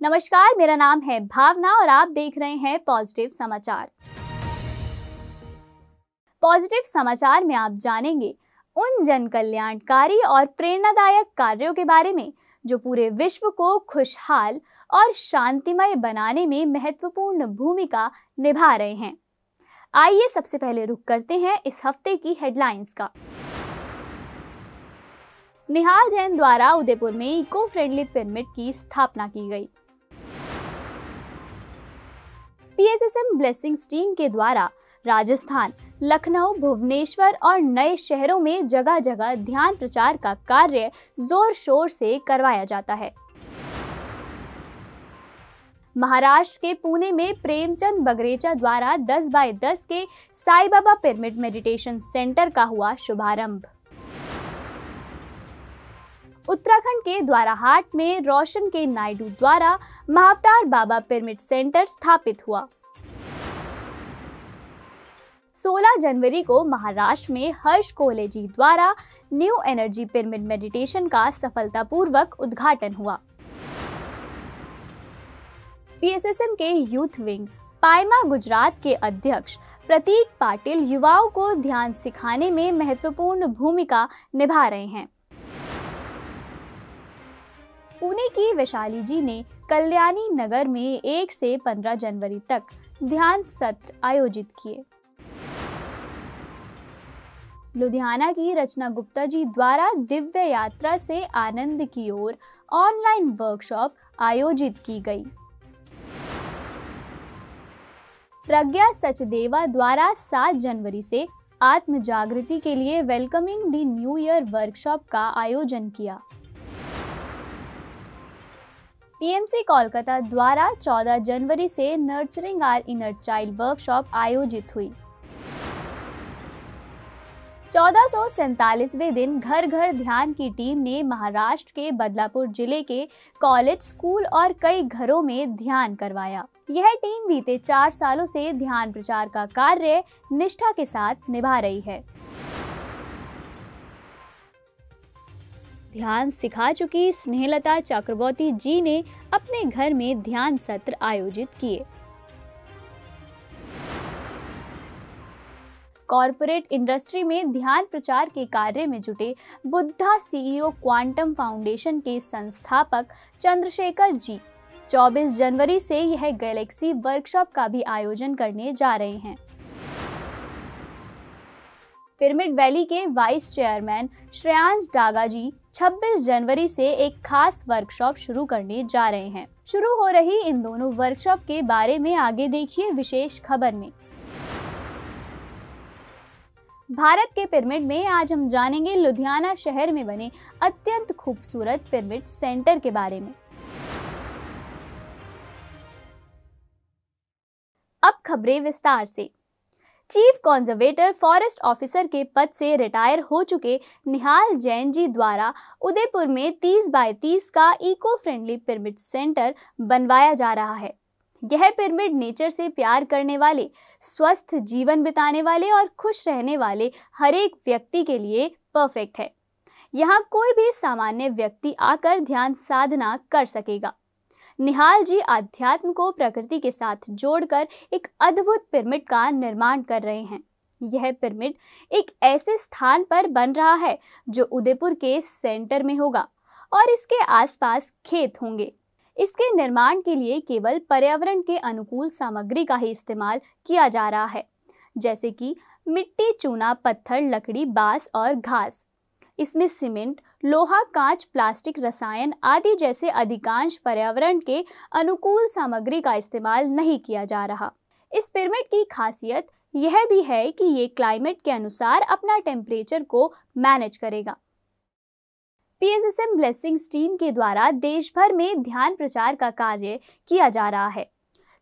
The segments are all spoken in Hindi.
नमस्कार, मेरा नाम है भावना और आप देख रहे हैं पॉजिटिव समाचार। पॉजिटिव समाचार में आप जानेंगे उन जन कल्याणकारी और प्रेरणादायक कार्यों के बारे में जो पूरे विश्व को खुशहाल और शांतिमय बनाने में महत्वपूर्ण भूमिका निभा रहे हैं। आइए सबसे पहले रुख करते हैं इस हफ्ते की हेडलाइंस का। निहाल जैन द्वारा उदयपुर में इको फ्रेंडली पिरामिड की स्थापना की गई। पीएसएसएम ब्लेसिंग्स टीम के द्वारा राजस्थान, लखनऊ, भुवनेश्वर और नए शहरों में जगह जगह ध्यान प्रचार का कार्य जोर शोर से करवाया जाता है। महाराष्ट्र के पुणे में प्रेमचंद बगरेचा द्वारा 10 बाय 10 के Sai Baba pyramid meditation centre का हुआ शुभारंभ। उत्तराखंड के द्वाराहाट में रोशन के नायडू द्वारा महाअवतार बाबा पिरामिड सेंटर स्थापित हुआ। 16 जनवरी को महाराष्ट्र में हर्ष कोहले जी द्वारा न्यू एनर्जी पिरामिड मेडिटेशन का सफलतापूर्वक उद्घाटन हुआ। पीएसएसएम के यूथ विंग पायमा गुजरात के अध्यक्ष प्रतीक पाटिल युवाओं को ध्यान सिखाने में महत्वपूर्ण भूमिका निभा रहे हैं। पुणे की वैशाली जी ने कल्याणी नगर में 1 से 15 जनवरी तक ध्यान सत्र आयोजित किए। लुधियाना की रचना गुप्ता जी द्वारा दिव्य यात्रा से आनंद की ओर ऑनलाइन वर्कशॉप आयोजित की गई। प्रज्ञा सचदेवा द्वारा 7 जनवरी से आत्म जागृति के लिए welcoming the new year workshop का आयोजन किया। पीएमसी कोलकाता द्वारा 14 जनवरी से nurturing our inner child workshop आयोजित हुई। 1447वें दिन घर घर ध्यान की टीम ने महाराष्ट्र के बदलापुर जिले के कॉलेज, स्कूल और कई घरों में ध्यान करवाया। यह टीम बीते 4 सालों से ध्यान प्रचार का कार्य निष्ठा के साथ निभा रही है। ध्यान सिखा चुकी स्नेहलता चक्रवर्ती जी ने अपने घर में ध्यान सत्र आयोजित किए। कॉरपोरेट इंडस्ट्री में ध्यान प्रचार के कार्य में जुटे बुद्धा सीईओ क्वांटम फाउंडेशन के संस्थापक चंद्रशेखर जी 24 जनवरी से यह गैलेक्सी वर्कशॉप का भी आयोजन करने जा रहे हैं। पिरामिड वैली के वाइस चेयरमैन श्रेयांश डागा जी 26 जनवरी से एक खास वर्कशॉप शुरू करने जा रहे हैं। शुरू हो रही इन दोनों वर्कशॉप के बारे में आगे देखिए विशेष खबर में। भारत के पिरामिड में आज हम जानेंगे लुधियाना शहर में बने अत्यंत खूबसूरत पिरामिड सेंटर के बारे में। अब खबरें विस्तार से। चीफ कंजर्वेटर फॉरेस्ट ऑफिसर के पद से रिटायर हो चुके निहाल जैन जी द्वारा उदयपुर में 30 बाय 30 का इको फ्रेंडली पिरामिड सेंटर बनवाया जा रहा है। यह पिरामिड नेचर से प्यार करने वाले, स्वस्थ जीवन बिताने वाले और खुश रहने वाले हर एक व्यक्ति के लिए परफेक्ट है। यहाँ कोई भी सामान्य व्यक्ति आकर ध्यान साधना कर सकेगा। निहाल जी आध्यात्म को प्रकृति के साथ जोड़कर एक अद्भुत पिरामिड का निर्माण कर रहे हैं। यह पिरामिड एक ऐसे स्थान पर बन रहा है जो उदयपुर के सेंटर में होगा और इसके आसपास खेत होंगे। इसके निर्माण के लिए केवल पर्यावरण के अनुकूल सामग्री का ही इस्तेमाल किया जा रहा है, जैसे कि मिट्टी, चूना, पत्थर, लकड़ी, बांस और घास। इसमें सीमेंट, लोहा, कांच, प्लास्टिक, रसायन आदि जैसे अधिकांश पर्यावरण के अनुकूल सामग्री का इस्तेमाल नहीं किया जा रहा। इस पिरामिड की खासियत यह भी है कि ये क्लाइमेट के अनुसार अपना टेम्परेचर को मैनेज करेगा। पीएसएसएम ब्लेसिंग्स टीम के द्वारा देश भर में ध्यान प्रचार का कार्य किया जा रहा है।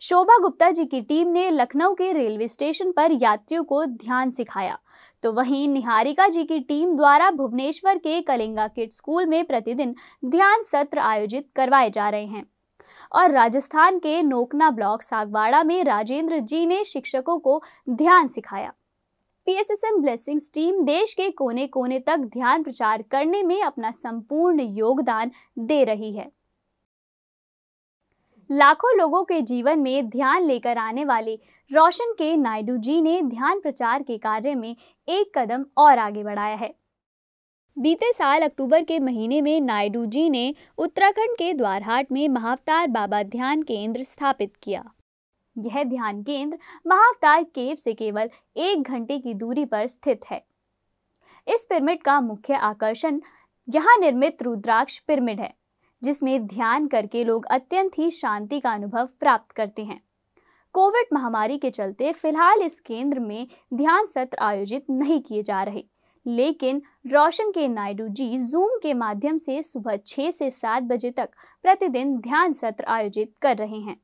शोभा गुप्ता जी की टीम ने लखनऊ के रेलवे स्टेशन पर यात्रियों को ध्यान सिखाया, तो वहीं निहारिका जी की टीम द्वारा भुवनेश्वर के कलिंगा किड स्कूल में प्रतिदिन ध्यान सत्र आयोजित करवाए जा रहे हैं और राजस्थान के नोकना ब्लॉक सागवाड़ा में राजेंद्र जी ने शिक्षकों को ध्यान सिखाया। पीएसएसएम ब्लेसिंग्स टीम देश के कोने कोने तक ध्यान प्रचार करने में अपना संपूर्ण योगदान दे रही है। लाखों लोगों के जीवन में ध्यान लेकर आने वाले रोशन के नायडू जी ने ध्यान प्रचार के कार्य में एक कदम और आगे बढ़ाया है। बीते साल अक्टूबर के महीने में नायडू जी ने उत्तराखंड के द्वारहाट में महाअवतार बाबा ध्यान केंद्र स्थापित किया। यह ध्यान केंद्र महाअवतार केव से केवल 1 घंटे की दूरी पर स्थित है। इस पिरामिड का मुख्य आकर्षण यहाँ निर्मित रुद्राक्ष पिरामिड है, जिसमें ध्यान करके लोग अत्यंत ही शांति का अनुभव प्राप्त करते हैं। कोविड महामारी के चलते फिलहाल इस केंद्र में ध्यान सत्र आयोजित नहीं किए जा रहे, लेकिन रोशन के नायडू जी जूम के माध्यम से सुबह 6 से 7 बजे तक प्रतिदिन ध्यान सत्र आयोजित कर रहे हैं।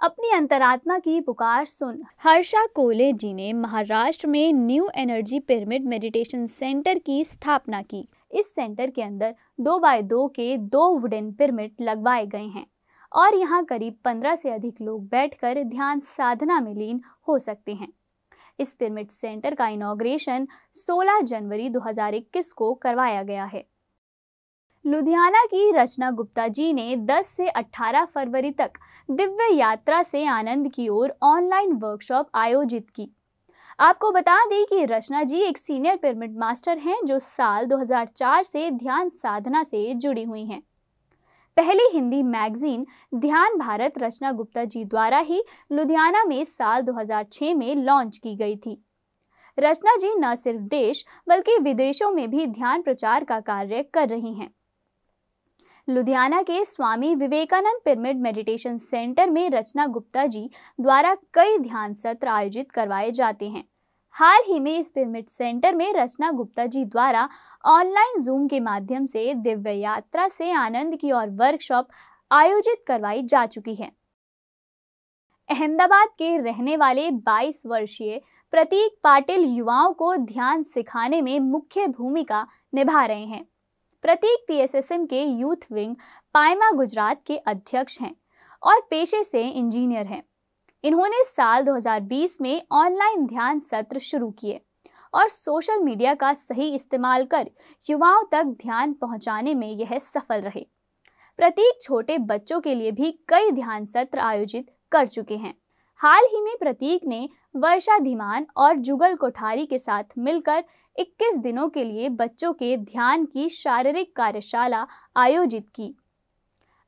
अपनी अंतरात्मा की पुकार सुन हर्षा कोले जी ने महाराष्ट्र में new energy pyramid meditation centre की स्थापना की। इस सेंटर के अंदर 2x2 के 2 वुडन पिरामिड लगवाए गए हैं और यहाँ करीब 15 से अधिक लोग बैठकर ध्यान साधना में लीन हो सकते हैं। इस पिरामिड सेंटर का इनॉग्रेशन 16 जनवरी 2021 को करवाया गया है। लुधियाना की रचना गुप्ता जी ने 10 से 18 फरवरी तक दिव्य यात्रा से आनंद की ओर ऑनलाइन वर्कशॉप आयोजित की। आपको बता दें कि रचना जी एक सीनियर पिरामिड मास्टर हैं जो साल 2004 से ध्यान साधना से जुड़ी हुई हैं। पहली हिंदी मैगजीन ध्यान भारत रचना गुप्ता जी द्वारा ही लुधियाना में साल 2006 में लॉन्च की गई थी। रचना जी न सिर्फ देश बल्कि विदेशों में भी ध्यान प्रचार का कार्य कर रही हैं। लुधियाना के Swami Vivekananda pyramid meditation centre में रचना गुप्ता जी द्वारा कई ध्यान सत्र आयोजित करवाए जाते हैं। हाल ही में इस पिरामिड सेंटर में रचना गुप्ता जी द्वारा ऑनलाइन जूम के माध्यम से दिव्य यात्रा से आनंद की और वर्कशॉप आयोजित करवाई जा चुकी है। अहमदाबाद के रहने वाले 22 वर्षीय प्रतीक पाटिल युवाओं को ध्यान सिखाने में मुख्य भूमिका निभा रहे हैं। प्रतीक PSSM के यूथ विंग पायमा गुजरात के अध्यक्ष हैं और पेशे से इंजीनियर हैं। इन्होंने साल 2020 में ऑनलाइन ध्यान सत्र शुरू किए और सोशल मीडिया का सही इस्तेमाल कर युवाओं तक ध्यान पहुंचाने में यह सफल रहे। प्रतीक छोटे बच्चों के लिए भी कई ध्यान सत्र आयोजित कर चुके हैं। हाल ही में प्रतीक ने वर्षा धीमान और जुगल कोठारी के साथ मिलकर 21 दिनों के लिए बच्चों के ध्यान की शारीरिक कार्यशाला आयोजित की।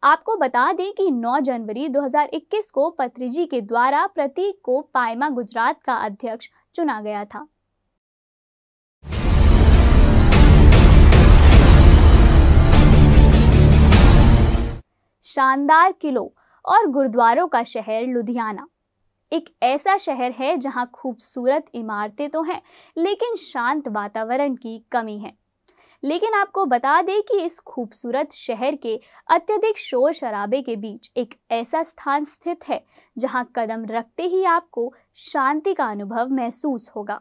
आपको बता दें कि 9 जनवरी 2021 को पत्री जी के द्वारा प्रतीक को पायमा गुजरात का अध्यक्ष चुना गया था। शानदार किलों और गुरुद्वारों का शहर लुधियाना एक ऐसा शहर है जहां खूबसूरत इमारतें तो हैं, लेकिन शांत वातावरण की कमी है। लेकिन आपको बता दें कि इस खूबसूरत शहर के अत्यधिक शोर शराबे के बीच एक ऐसा स्थान स्थित है जहां कदम रखते ही आपको शांति का अनुभव महसूस होगा।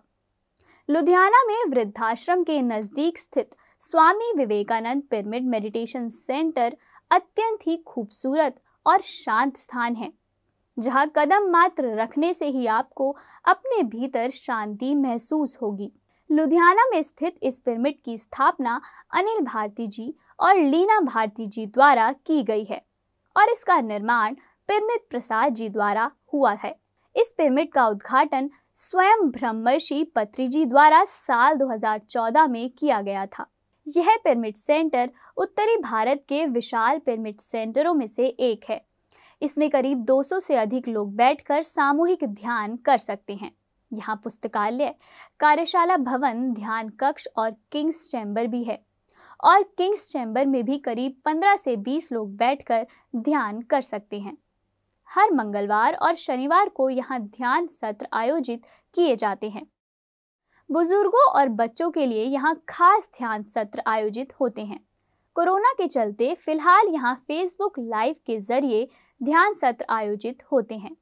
लुधियाना में वृद्धाश्रम के नज़दीक स्थित Swami Vivekananda pyramid meditation centre अत्यंत ही खूबसूरत और शांत स्थान है, जहां कदम मात्र रखने से ही आपको अपने भीतर शांति महसूस होगी। लुधियाना में स्थित इस पिरामिड की स्थापना अनिल भारती जी और लीना भारती जी द्वारा की गई है और इसका निर्माण पिरामिड प्रसाद जी द्वारा हुआ है। इस पिरामिड का उद्घाटन स्वयं ब्रह्मर्षि पत्री जी द्वारा साल 2014 में किया गया था। यह पिरामिड सेंटर उत्तरी भारत के विशाल पिरामिड सेंटरों में से एक है। इसमें करीब 200 से अधिक लोग बैठकर सामूहिक ध्यान कर सकते हैं। यहाँ पुस्तकालय, कार्यशाला भवन, ध्यान कक्ष और किंग्स चैम्बर भी है और किंग्स चैम्बर में भी करीब 15 से 20 लोग बैठकर ध्यान कर सकते हैं। हर मंगलवार और शनिवार को यहाँ ध्यान सत्र आयोजित किए जाते हैं। बुजुर्गों और बच्चों के लिए यहाँ खास ध्यान सत्र आयोजित होते हैं। कोरोना के चलते फिलहाल यहाँ फेसबुक लाइव के जरिए ध्यान सत्र आयोजित होते हैं।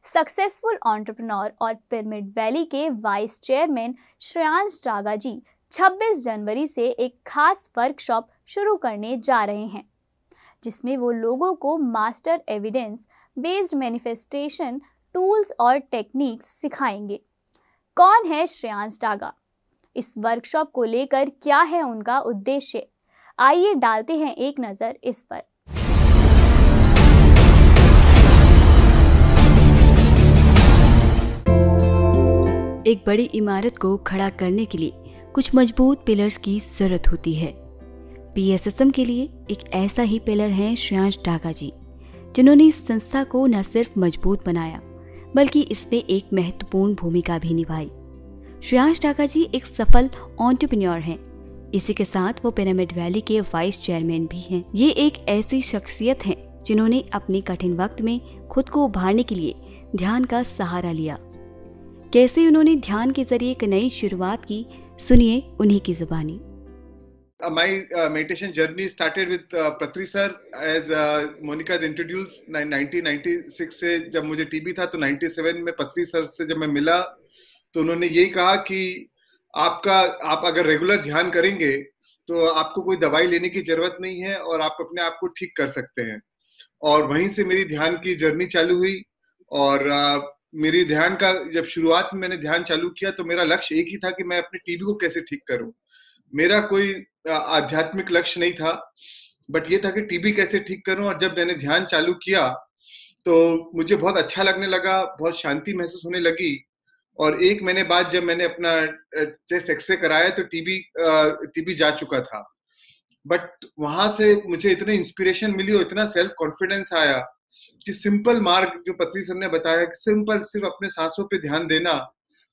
सक्सेसफुल एंटरप्रेन्योर और पिरामिड वैली के वाइस चेयरमैन श्रेयांश डागा जी 26 जनवरी से एक खास वर्कशॉप शुरू करने जा रहे हैं, जिसमें वो लोगों को master evidence based manifestation tools और टेक्निक्स सिखाएंगे। कौन है श्रेयांश डागा? इस वर्कशॉप को लेकर क्या है उनका उद्देश्य, आइए डालते हैं एक नज़र इस पर। एक बड़ी इमारत को खड़ा करने के लिए कुछ मजबूत पिलर्स की जरूरत होती है। पीएसएसएम के लिए एक ऐसा ही पिलर है श्रेयांश डागा जी, जिन्होंने इस संस्था को न सिर्फ मजबूत बनाया बल्कि इसमें एक महत्वपूर्ण भूमिका भी निभाई। श्रेयांश डागा जी एक सफल एंटरप्रेन्योर हैं। इसी के साथ वो पिरामिड वैली के वाइस चेयरमैन भी हैं। ये एक ऐसी शख्सियत हैं जिन्होंने अपने कठिन वक्त में खुद को उभारने के लिए ध्यान का सहारा लिया। कैसे उन्होंने ध्यान के जरिए एक नई शुरुआत की, सुनिए उन्हीं की जुबानी। My meditation journey started with Patri sir, as Monica has introduced. 1996 से जब मुझे टीबी था तो 97 में पत्री सर से जब मैं मिला तो उन्होंने यही कहा कि आप अगर रेगुलर ध्यान करेंगे तो आपको कोई दवाई लेने की जरूरत नहीं है और आप अपने आप को ठीक कर सकते हैं। और वहीं से मेरी ध्यान की जर्नी चालू हुई। और मेरी ध्यान का जब शुरुआत में मैंने ध्यान चालू किया तो मेरा लक्ष्य एक ही था कि मैं अपने टीबी को कैसे ठीक करूं। मेरा कोई आध्यात्मिक लक्ष्य नहीं था, बट ये था कि टीबी कैसे ठीक करूं। और जब मैंने ध्यान चालू किया तो मुझे बहुत अच्छा लगने लगा, बहुत शांति महसूस होने लगी। और एक महीने बाद जब मैंने अपना चेस्ट एक्सरे कराया तो टीबी जा चुका था। बट वहां से मुझे इतनी इंस्पिरेशन मिली और इतना सेल्फ कॉन्फिडेंस आया कि सिंपल मार्ग जो पत्री सर ने बताया कि सिंपल सिर्फ अपने सांसों पे ध्यान देना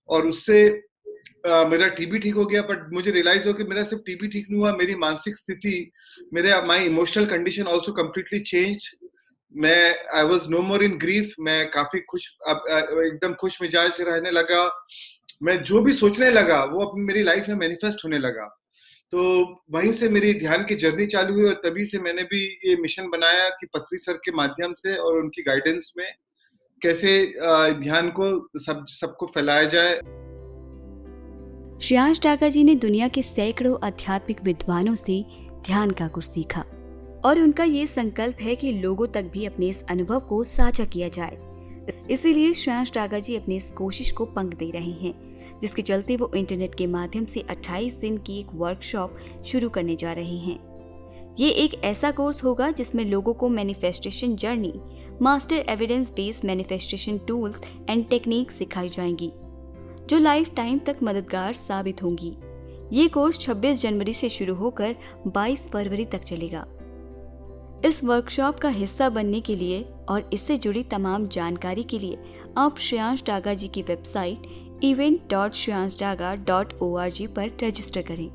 और उससे मेरा टीबी ठीक हो गया। बट मुझे रियलाइज हो कि मेरा सिर्फ टीबी ठीक नहीं हुआ, मेरी मानसिक स्थिति, my emotional condition also completely change. I was no more in grief. मैं काफी एकदम खुश मिजाज रहने लगा। मैं जो भी सोचने लगा वो अपनी मेरी लाइफ में मैनिफेस्ट होने लगा। तो वहीं से मेरी ध्यान की जर्नी चालू हुई और तभी से मैंने भी ये मिशन बनाया कि पत्री सर के माध्यम से और उनकी गाइडेंस में कैसे ध्यान को सबको फैलाया जाए। श्रेयांश डागा जी ने दुनिया के सैकड़ों आध्यात्मिक विद्वानों से ध्यान का कुछ सीखा और उनका ये संकल्प है कि लोगों तक भी अपने इस अनुभव को साझा किया जाए। इसीलिए श्रेयांश डागा जी अपनी इस कोशिश को पंख दे रहे हैं, जिसके चलते वो इंटरनेट के माध्यम से 28 दिन की एक वर्कशॉप शुरू करने जा रहे हैं। ये एक ऐसा कोर्स होगा जिसमें लोगों को manifestation journey, master evidence based manifestation tools and technique सिखाई जाएंगी जो लाइफ टाइम तक मददगार साबित होंगी। ये कोर्स 26 जनवरी से शुरू होकर 22 फरवरी तक चलेगा। इस वर्कशॉप का हिस्सा बनने के लिए और इससे जुड़ी तमाम जानकारी के लिए आप श्रेयांश डागा जी की वेबसाइट event.shreyansdaga.org पर रजिस्टर करें।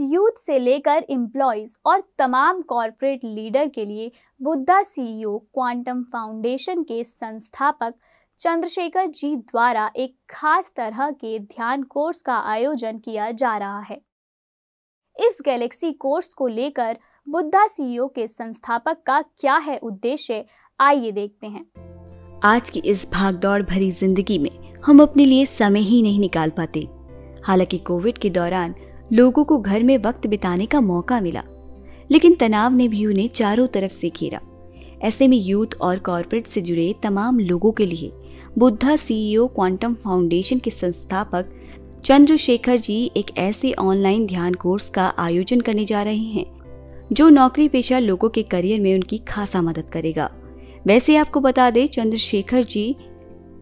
यूथ से लेकर एम्प्लॉयज और तमाम कॉरपोरेट लीडर के लिए बुद्धा सीईओ क्वांटम फाउंडेशन के संस्थापक चंद्रशेखर जी द्वारा एक खास तरह के ध्यान कोर्स का आयोजन किया जा रहा है। इस गैलेक्सी कोर्स को लेकर बुद्धा सीईओ के संस्थापक का क्या है उद्देश्य, आइए देखते हैं। आज की इस भागदौड़ भरी जिंदगी में हम अपने लिए समय ही नहीं निकाल पाते। हालांकि कोविड के दौरान लोगों को घर में वक्त बिताने का मौका मिला, लेकिन तनाव ने भी उन्हें चारों तरफ से घेरा। ऐसे में यूथ और कॉर्पोरेट से जुड़े तमाम लोगों के लिए बुद्धा सीईओ क्वांटम फाउंडेशन के संस्थापक चंद्रशेखर जी एक ऐसे ऑनलाइन ध्यान कोर्स का आयोजन करने जा रहे हैं जो नौकरी पेशा लोगों के करियर में उनकी खासा मदद करेगा। वैसे आपको बता दें, Chandrashekhar ji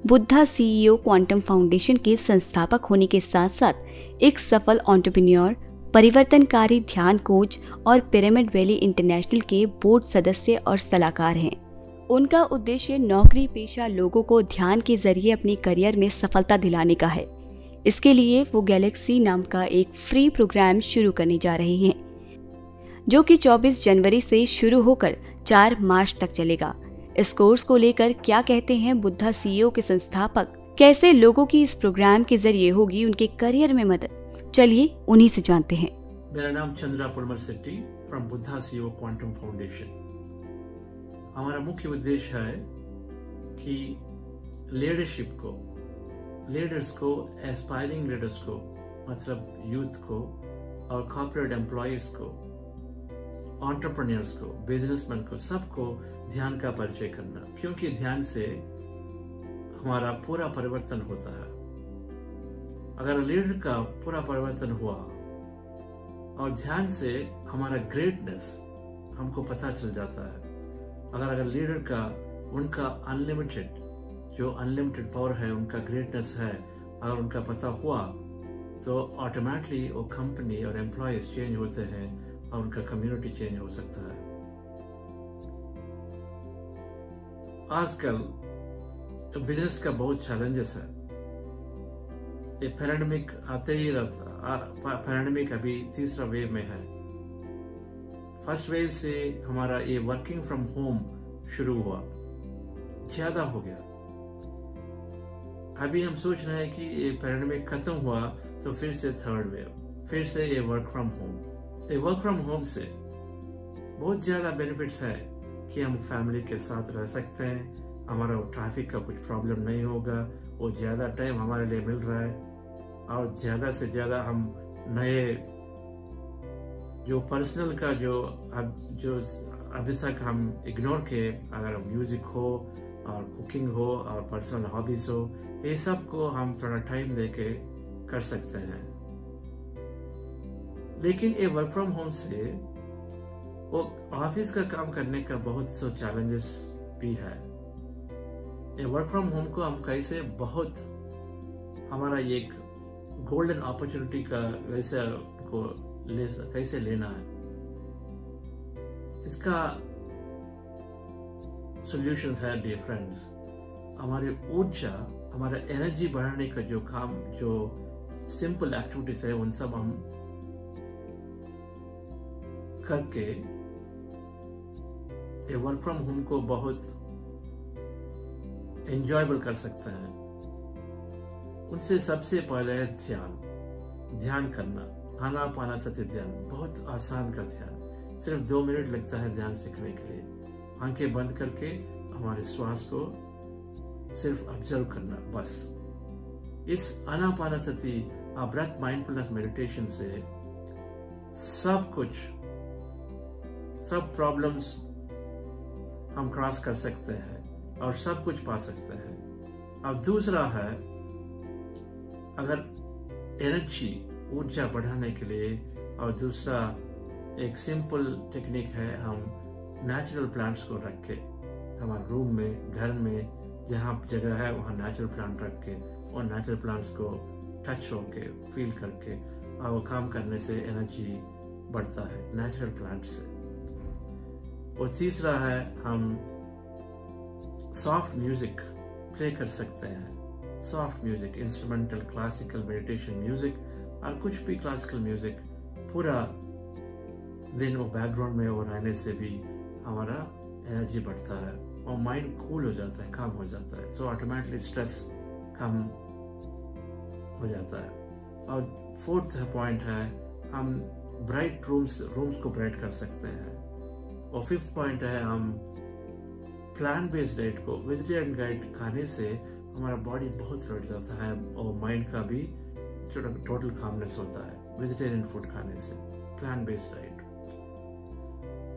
Buddha CEO quantum foundation के संस्थापक होने के साथ साथ एक सफल एंटरप्रेन्योर, परिवर्तनकारी ध्यान कोच और पिरामिड वैली इंटरनेशनल के बोर्ड सदस्य और सलाहकार हैं। उनका उद्देश्य नौकरी पेशा लोगों को ध्यान के जरिए अपने करियर में सफलता दिलाने का है। इसके लिए वो गैलेक्सी नाम का एक फ्री प्रोग्राम शुरू करने जा रहे हैं जो कि 24 जनवरी से शुरू होकर 4 मार्च तक चलेगा। इस कोर्स को लेकर क्या कहते हैं बुद्धा सीईओ के संस्थापक, कैसे लोगों की इस प्रोग्राम के जरिए होगी उनके करियर में मदद, चलिए उन्हीं से जानते हैं। मेरा नाम Chandra Purmal Setty from Buddha CEO quantum foundation. हमारा मुख्य उद्देश्य है कि लीडर्स को एस्पायरिंग लीडर्स को, मतलब यूथ को और कॉर्पोरेट एम्प्लॉयज को एंटरप्रेन्योर्स को, बिजनेसमैन को, सबको ध्यान का परिचय करना, क्योंकि ध्यान से हमारा पूरा परिवर्तन होता है। अगर लीडर का पूरा परिवर्तन हुआ और ध्यान से हमारा ग्रेटनेस हमको पता चल जाता है। अगर लीडर का उनका अनलिमिटेड पावर है, उनका ग्रेटनेस है, अगर उनका पता हुआ तो ऑटोमेटिकली वो कंपनी और एम्प्लॉयज चेंज होते हैं और उनका कम्युनिटी चेंज हो सकता है। आजकल बिजनेस का बहुत चैलेंजेस है। ये पैंडेमिक आते ही रहता, पैंडेमिक अभी तीसरा वेव में है। फर्स्ट वेव से हमारा ये वर्किंग फ्रॉम होम शुरू हुआ, ज्यादा हो गया। अभी हम सोच रहे हैं कि ये पैंडेमिक खत्म हुआ तो फिर से थर्ड वेव, फिर से ये वर्क फ्रॉम होम। ये वर्क फ्रॉम होम से बहुत ज्यादा बेनिफिट्स है कि हम फैमिली के साथ रह सकते हैं, हमारा ट्रैफिक का कुछ प्रॉब्लम नहीं होगा, वो ज्यादा टाइम हमारे लिए मिल रहा है और ज्यादा से ज्यादा हम नए जो पर्सनल का जो अभी तक हम इग्नोर किए, अगर म्यूजिक हो और कुकिंग हो और पर्सनल हॉबीज हो, ये सब को हम थोड़ा टाइम देके कर सकते हैं। लेकिन ये वर्क फ्रॉम होम से वो ऑफिस का काम करने का बहुत से चैलेंजेस भी है। ये वर्क फ्रॉम होम को हम कैसे बहुत हमारा एक गोल्डन अपॉर्चुनिटी का वैसे को कैसे लेना है, इसका सॉल्यूशंस है डियर फ्रेंड्स। हमारी ऊर्जा, हमारा एनर्जी बढ़ाने का जो काम, जो सिंपल एक्टिविटीज है, उन सब हम करके ये वर्क फ्रॉम होम को बहुत एंजॉयबल कर सकते हैं। उनसे सबसे पहले है ध्यान करना, आनापानसति ध्यान, बहुत आसान का ध्यान, सिर्फ 2 मिनट लगता है ध्यान सीखने के लिए। आंखें बंद करके हमारे श्वास को सिर्फ ऑब्जर्व करना, बस। इस आनापानसति ब्रेथ माइंडफुलनेस मेडिटेशन से सब प्रॉब्लम्स हम क्रॉस कर सकते हैं और सब कुछ पा सकते हैं। अब दूसरा है, अगर एनर्जी, ऊर्जा बढ़ाने के लिए, और दूसरा एक सिंपल टेक्निक है, हम नेचुरल प्लांट्स को रख के हमारे रूम में, घर में जहाँ जगह है वहाँ नेचुरल प्लांट रख के और नेचुरल प्लांट्स को टच होके, फील करके, और वो काम करने से एनर्जी बढ़ता है नेचुरल प्लांट से। और तीसरा है, हम सॉफ्ट म्यूजिक प्ले कर सकते हैं। Soft music, instrumental, classical, meditation music और कुछ भी क्लासिकल म्यूजिक, पूरा दिन वो बैकग्राउंड में वो रहने से भी हमारा एनर्जी बढ़ता है और माइंड कूल हो जाता है, काम हो जाता है। सो ऑटोमेटिकली स्ट्रेस कम हो जाता है। और फोर्थ पॉइंट है, हम ब्राइट रूम्स को ब्राइट कर सकते हैं। और फिफ्थ पॉइंट है, हम प्लांट बेस्ड डाइट को, वेजिटेरियन डाइट खाने से हमारा बॉडी बहुत लड़ जाता है और माइंड का भी टोटल कामनेस होता है वेजिटेरियन फूड खाने से, प्लांट बेस्ड डाइट।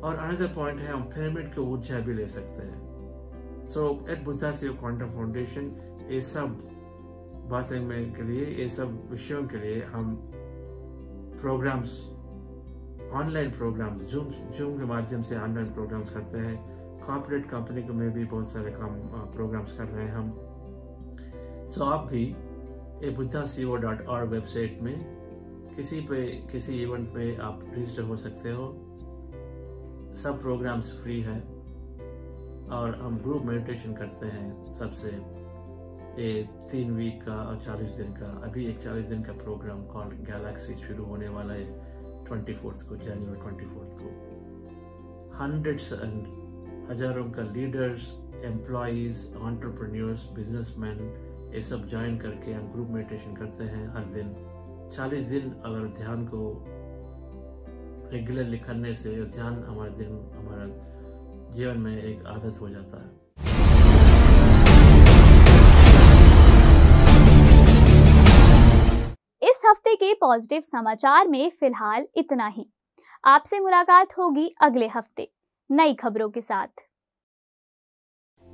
और अनदर पॉइंट है, हम पिरामिड की ऊर्जा भी ले सकते हैं। So at Buddha CEO quantum foundation ये सब बातें में के लिए, ये सब विषयों के लिए हम प्रोग्राम्स, ऑनलाइन प्रोग्राम्स, जूम के माध्यम से ऑनलाइन प्रोग्राम्स करते हैं। कॉर्पोरेट कंपनी में भी बहुत सारे काम प्रोग्राम्स कर रहे हैं हम। सो आप भी buddhaco.org वेबसाइट में किसी इवेंट पे आप रजिस्टर हो सकते हो। सब प्रोग्राम्स फ्री है और हम ग्रुप मेडिटेशन करते हैं सबसे। ये 3 वीक का और 40 दिन का, अभी एक 40 दिन का प्रोग्राम कॉल्ड गैलेक्सी शुरू होने वाला है 24 को, जनवरी 24 को। हंड्रेड्स एंड हजारों का लीडर्स, एम्प्लॉयज, एंटरप्रेन्योर्स, बिजनेसमैन, ये सब ज्वाइन करके हम ग्रुप मेडिटेशन करते हैं हर दिन 40 दिन। अगर ध्यान को रेगुलरली करने से ध्यान हमारा जीवन में एक आदत हो जाता है। इस हफ्ते के पॉजिटिव समाचार में फिलहाल इतना ही। आपसे मुलाकात होगी अगले हफ्ते नई खबरों के साथ।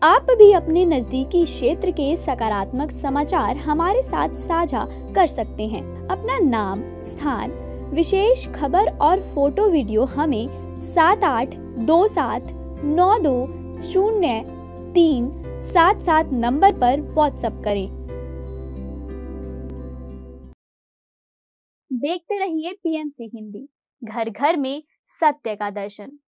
आप भी अपने नजदीकी क्षेत्र के सकारात्मक समाचार हमारे साथ साझा कर सकते हैं। अपना नाम, स्थान, विशेष खबर और फोटो वीडियो हमें 7827920377 नंबर पर व्हाट्सएप करें। देखते रहिए PMC हिंदी, घर घर में सत्य का दर्शन।